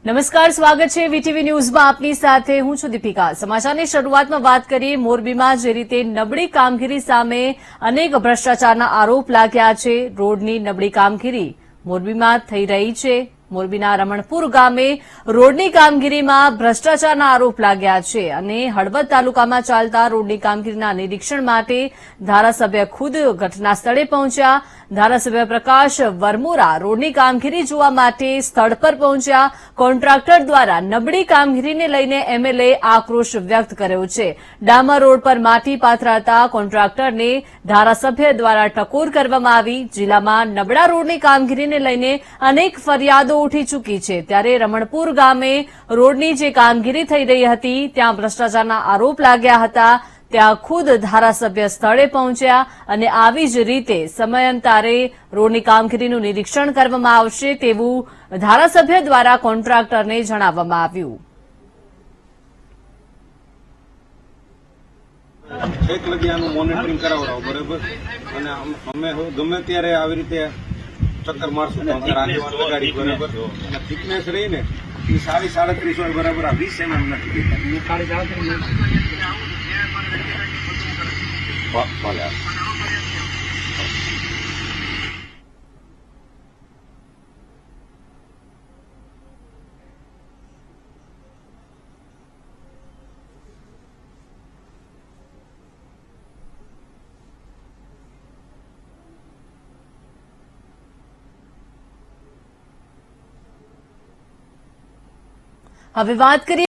નમસ્કાર, સ્વાગત છે વીટીવી ન્યૂઝમાં. આપની સાથે હું છું દીપિકા. સમાચારની શરૂઆતમાં વાત કરીએ. મોરબીમાં જે રીતે નબળી કામગીરી સામે અનેક ભ્રષ્ટાચારના આરોપ લાગ્યા છે. રોડની નબળી કામગીરી મોરબીમાં થઈ રહી છે. મોરબીના રમણપુર ગામે રોડની કામગીરીમાં ભ્રષ્ટાચારના આરોપ લાગ્યા છે અને હળવદ તાલુકામાં ચાલતા રોડની કામગીરીના નિરીક્ષણ માટે ધારાસભ્ય ખુદ ઘટના સ્થળે પહોંચ્યા. ધારાસભ્ય પ્રકાશ વરમોરા રોડની કામગીરી જોવા માટે સ્થળ પર પહોંચ્યા. કોન્ટ્રાક્ટર દ્વારા નબળી કામગીરીને લઈને એમએલએ આક્રોશ વ્યક્ત કર્યો છે. ડામર રોડ પર માટી પાથરાતા કોન્ટ્રાક્ટરને ધારાસભ્ય દ્વારા ટકોર કરવામાં આવી. જિલ્લામાં નબળા રોડની કામગીરીને લઈને અનેક ફરિયાદો ઉઠી ચૂકી છે. ત્યારે રમણપુર ગામે રોડની જે કામગીરી થઈ રહી હતી ત્યાં ભ્રષ્ટાચારના આરોપ લાગ્યા હતા. ત્યાં ખુદ ધારાસભ્ય સ્થળે પહોંચ્યા અને આવી જ રીતે સમયાંતરે રોડની કામગીરીનું નિરીક્ષણ કરવામાં આવશે તેવું ધારાસભ્ય દ્વારા કોન્ટ્રાક્ટરને જણાવવામાં આવ્યું. એક લગ્યાનું મોનિટરિંગ કરાવડાવો, બરાબર, અને અમે ગમે ત્યારે આવી રીતે ચક્કર મારશું તો અંદર આગેવાન લગાડી, બરાબર, અને થિકનેસ રહીને એ 37.5 હોય, બરાબર, આ 20 mm નથી ભલે. હવે વાત કરીએ